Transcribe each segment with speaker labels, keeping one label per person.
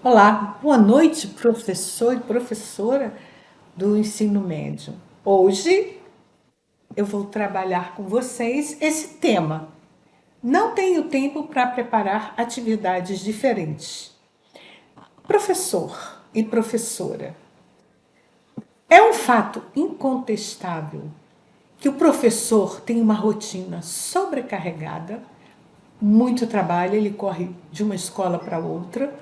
Speaker 1: Olá, boa noite, professor e professora do ensino médio. Hoje eu vou trabalhar com vocês esse tema. Não tenho tempo para preparar atividades diferentes. Professor e professora, é um fato incontestável que o professor tem uma rotina sobrecarregada, muito trabalho, ele corre de uma escola para outra,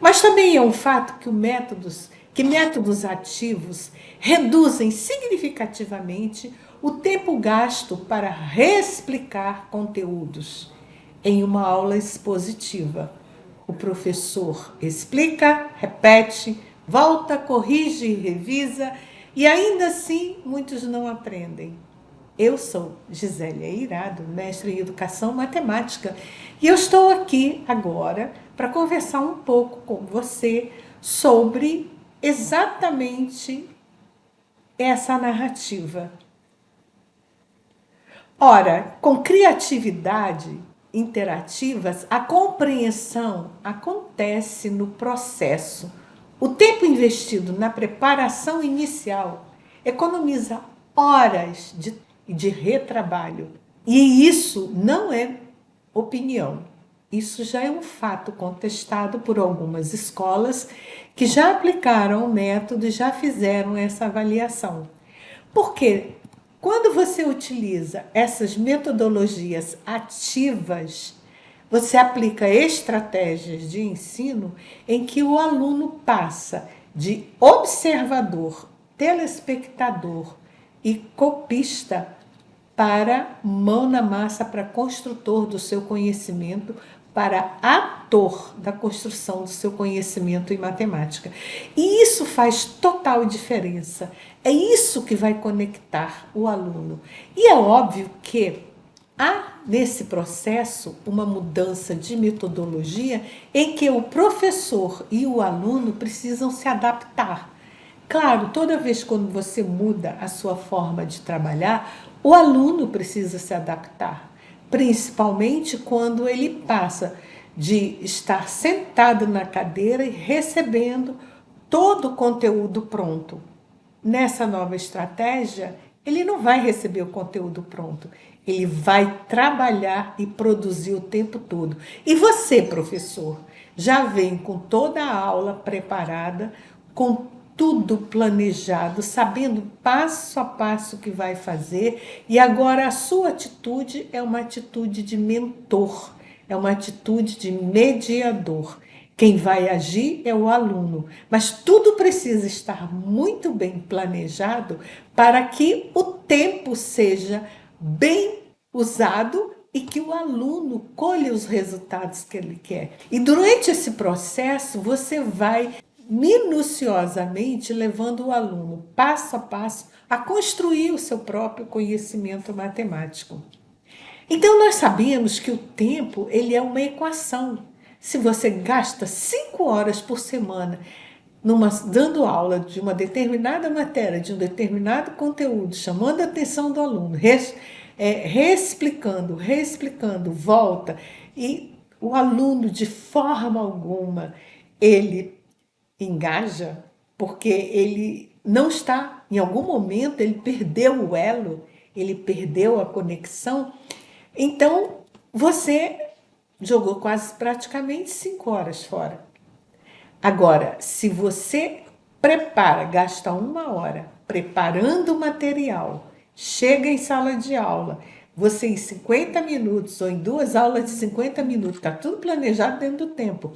Speaker 1: mas também é um fato que métodos ativos reduzem significativamente o tempo gasto para reexplicar conteúdos em uma aula expositiva. O professor explica, repete, volta, corrige e revisa, e ainda assim muitos não aprendem. Eu sou Gisélia Eirado, mestre em Educação Matemática, e eu estou aqui agora para conversar um pouco com você sobre exatamente essa narrativa. Ora, com criatividade interativas, a compreensão acontece no processo. O tempo investido na preparação inicial economiza horas de retrabalho. E isso não é opinião. Isso já é um fato contestado por algumas escolas que já aplicaram o método e já fizeram essa avaliação. Porque quando você utiliza essas metodologias ativas, você aplica estratégias de ensino em que o aluno passa de observador, telespectador e copista para mão na massa, para construtor do seu conhecimento, para ator da construção do seu conhecimento em matemática. E isso faz total diferença. É isso que vai conectar o aluno. E é óbvio que há nesse processo uma mudança de metodologia em que o professor e o aluno precisam se adaptar. Claro, toda vez quando você muda a sua forma de trabalhar, o aluno precisa se adaptar, principalmente quando ele passa de estar sentado na cadeira e recebendo todo o conteúdo pronto. Nessa nova estratégia, ele não vai receber o conteúdo pronto, ele vai trabalhar e produzir o tempo todo. E você, professor, já vem com toda a aula preparada, com tudo planejado, sabendo passo a passo o que vai fazer, e agora a sua atitude é uma atitude de mentor, é uma atitude de mediador. Quem vai agir é o aluno, mas tudo precisa estar muito bem planejado para que o tempo seja bem usado e que o aluno colhe os resultados que ele quer. E durante esse processo, você vai minuciosamente levando o aluno passo a passo a construir o seu próprio conhecimento matemático. Então nós sabemos que o tempo ele é uma equação. Se você gasta 5 horas por semana dando aula de uma determinada matéria, de um determinado conteúdo, chamando a atenção do aluno, reexplicando, volta, e o aluno de forma alguma ele engaja, porque ele não está, em algum momento, ele perdeu o elo, ele perdeu a conexão. Então, você jogou quase praticamente 5 horas fora. Agora, se você gasta 1 hora preparando o material, chega em sala de aula, você em 50 minutos ou em 2 aulas de 50 minutos, está tudo planejado dentro do tempo.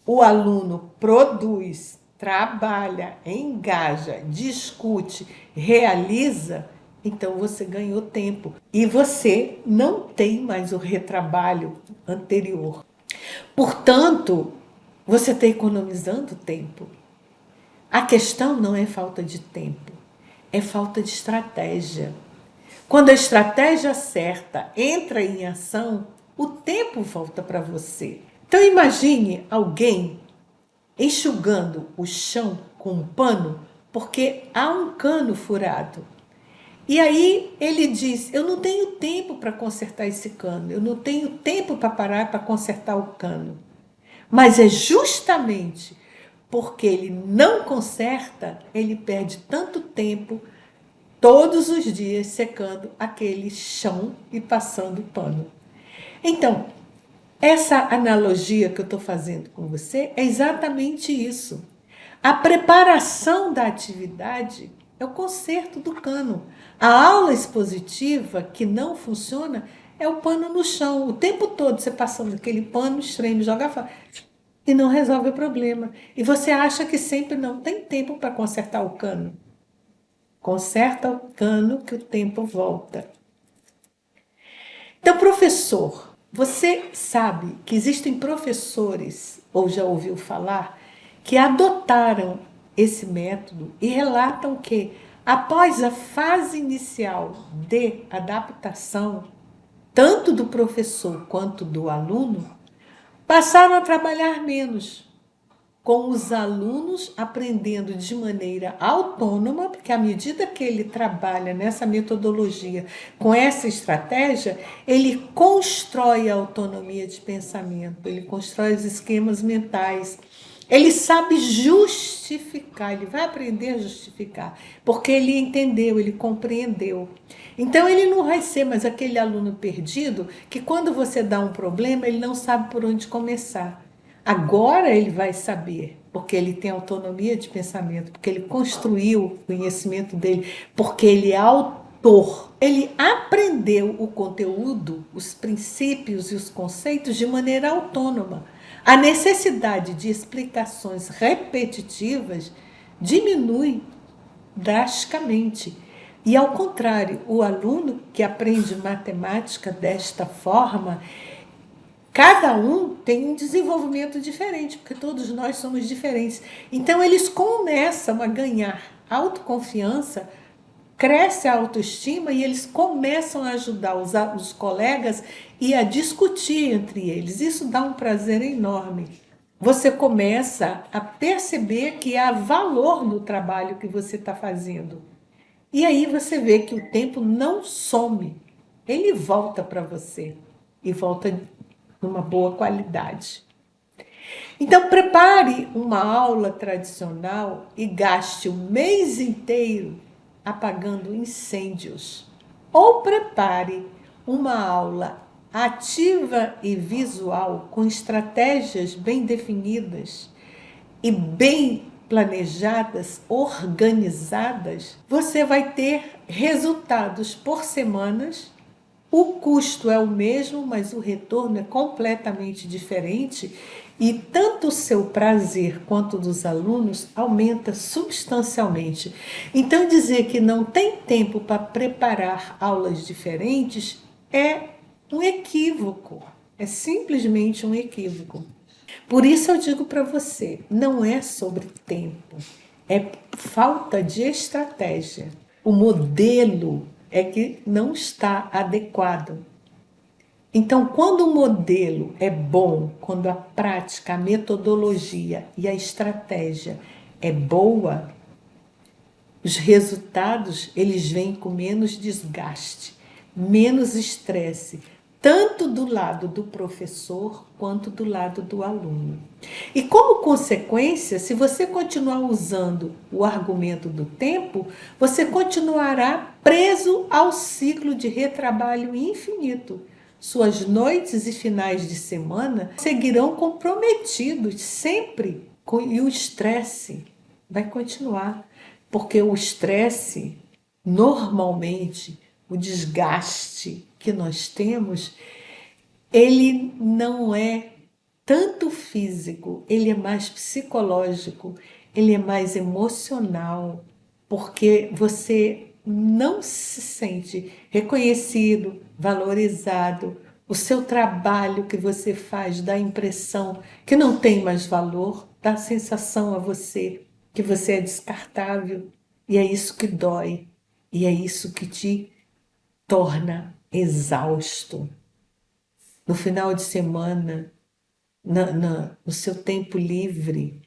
Speaker 1: O aluno produz, trabalha, engaja, discute, realiza, então você ganhou tempo e você não tem mais o retrabalho anterior. Portanto, você está economizando tempo. A questão não é falta de tempo, é falta de estratégia. Quando a estratégia certa entra em ação, o tempo volta para você. Então imagine alguém enxugando o chão com um pano porque há um cano furado. E aí ele diz: eu não tenho tempo para consertar esse cano, eu não tenho tempo para parar para consertar o cano. Mas é justamente porque ele não conserta, ele perde tanto tempo todos os dias secando aquele chão e passando pano. Então, essa analogia que eu estou fazendo com você é exatamente isso. A preparação da atividade é o conserto do cano. A aula expositiva que não funciona é o pano no chão. O tempo todo você passando aquele pano, estranho, joga fora e não resolve o problema. E você acha que sempre não tem tempo para consertar o cano. Conserta o cano que o tempo volta. Então, professor, você sabe que existem professores, ou já ouviu falar, que adotaram esse método e relatam que, após a fase inicial de adaptação, tanto do professor quanto do aluno, passaram a trabalhar menos, com os alunos aprendendo de maneira autônoma, porque à medida que ele trabalha nessa metodologia, com essa estratégia, ele constrói a autonomia de pensamento, ele constrói os esquemas mentais, ele sabe justificar, ele vai aprender a justificar, porque ele entendeu, ele compreendeu. Então ele não vai ser mais aquele aluno perdido que quando você dá um problema, ele não sabe por onde começar. Agora ele vai saber, porque ele tem autonomia de pensamento, porque ele construiu o conhecimento dele, porque ele é autor. Ele aprendeu o conteúdo, os princípios e os conceitos de maneira autônoma. A necessidade de explicações repetitivas diminui drasticamente. E ao contrário, o aluno que aprende matemática desta forma, cada um tem um desenvolvimento diferente, porque todos nós somos diferentes. Então, eles começam a ganhar autoconfiança, cresce a autoestima e eles começam a ajudar os colegas e a discutir entre eles. Isso dá um prazer enorme. Você começa a perceber que há valor no trabalho que você está fazendo. E aí você vê que o tempo não some, ele volta para você e volta numa boa qualidade. Então, prepare uma aula tradicional e gaste o mês inteiro apagando incêndios. Ou prepare uma aula ativa e visual com estratégias bem definidas e bem planejadas, organizadas. Você vai ter resultados por semanas. O custo é o mesmo, mas o retorno é completamente diferente e tanto o seu prazer quanto dos alunos aumenta substancialmente. Então, dizer que não tem tempo para preparar aulas diferentes é um equívoco, é simplesmente um equívoco. Por isso eu digo para você, não é sobre tempo, é falta de estratégia. O modelo é que não está adequado. Então, quando o modelo é bom, quando a prática, a metodologia e a estratégia é boa, os resultados eles vêm com menos desgaste, menos estresse, tanto do lado do professor quanto do lado do aluno. E como consequência, se você continuar usando o argumento do tempo, você continuará preso ao ciclo de retrabalho infinito. Suas noites e finais de semana seguirão comprometidos sempre e o estresse vai continuar, porque o estresse, normalmente, o desgaste que nós temos, ele não é tanto físico, ele é mais psicológico, ele é mais emocional, porque você não se sente reconhecido, valorizado, o seu trabalho que você faz dá a impressão que não tem mais valor, dá a sensação a você que você é descartável, e é isso que dói, e é isso que te torna exausto. No final de semana, no seu tempo livre,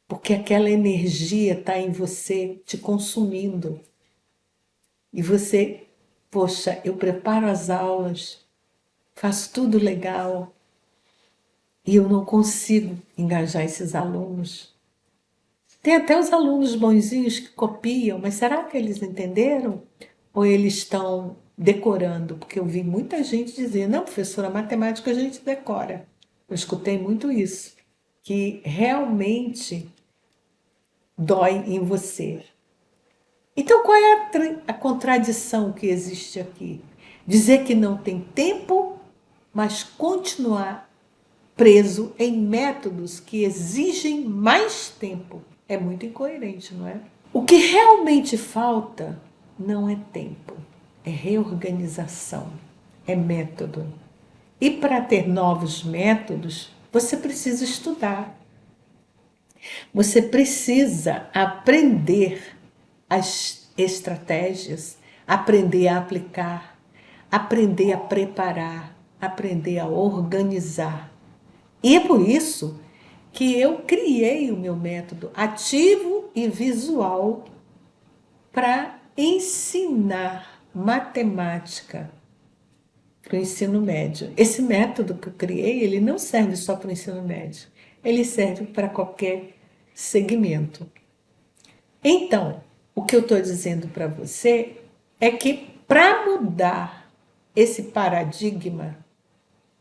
Speaker 1: porque aquela energia está em você te consumindo. E você, poxa, eu preparo as aulas, faço tudo legal, e eu não consigo engajar esses alunos. Tem até os alunos bonzinhos que copiam, mas será que eles entenderam? Ou eles estão decorando? Porque eu vi muita gente dizer, não, professora, matemática a gente decora. Eu escutei muito isso, que realmente dói em você. Então, qual é a contradição que existe aqui? Dizer que não tem tempo, mas continuar preso em métodos que exigem mais tempo. É muito incoerente, não é? O que realmente falta não é tempo, é reorganização, é método. E para ter novos métodos, você precisa estudar. Você precisa aprender as estratégias, aprender a aplicar, aprender a preparar, aprender a organizar. E é por isso que eu criei o meu método ativo e visual para ensinar matemática para o ensino médio. Esse método que eu criei, ele não serve só para o ensino médio, ele serve para qualquer segmento. Então, o que eu estou dizendo para você é que para mudar esse paradigma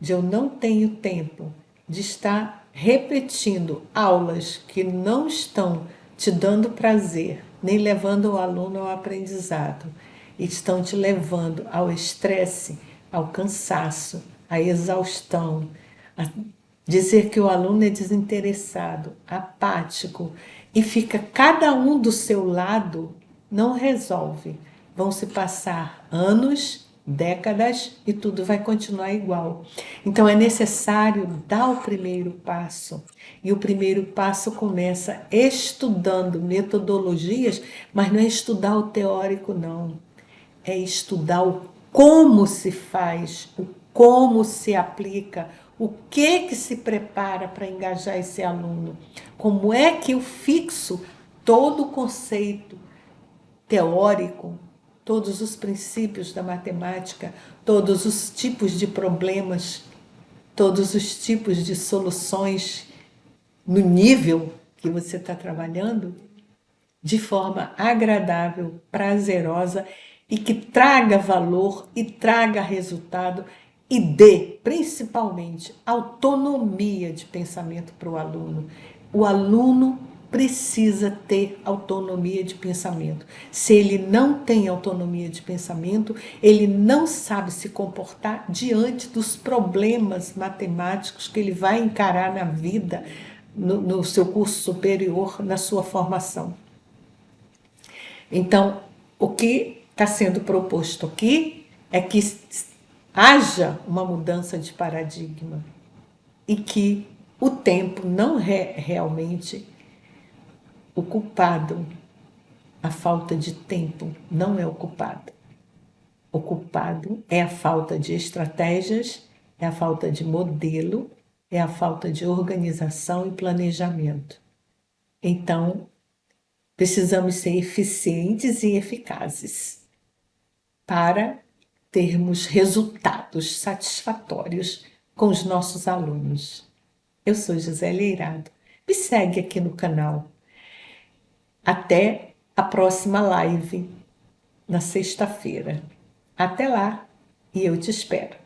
Speaker 1: de eu não tenho tempo, de estar repetindo aulas que não estão te dando prazer, nem levando o aluno ao aprendizado, e estão te levando ao estresse, ao cansaço, à exaustão, a dizer que o aluno é desinteressado, apático e fica cada um do seu lado, não resolve. Vão se passar anos, décadas e tudo vai continuar igual. Então é necessário dar o primeiro passo. E o primeiro passo começa estudando metodologias, mas não é estudar o teórico, não. É estudar o como se faz, o como se aplica, o que se prepara para engajar esse aluno, como é que eu fixo todo o conceito teórico, todos os princípios da matemática, todos os tipos de problemas, todos os tipos de soluções no nível que você está trabalhando, de forma agradável, prazerosa e que traga valor e traga resultado e dê, principalmente, autonomia de pensamento para o aluno. O aluno precisa ter autonomia de pensamento. Se ele não tem autonomia de pensamento, ele não sabe se comportar diante dos problemas matemáticos que ele vai encarar na vida, no seu curso superior, na sua formação. Então, o que está sendo proposto aqui é que haja uma mudança de paradigma e que o tempo não é realmente o culpado. A falta de tempo não é o culpado. O culpado é a falta de estratégias, é a falta de modelo, é a falta de organização e planejamento. Então, precisamos ser eficientes e eficazes para termos resultados satisfatórios com os nossos alunos. Eu sou Gisele Eirado. Me segue aqui no canal. Até a próxima live, na sexta-feira. Até lá e eu te espero.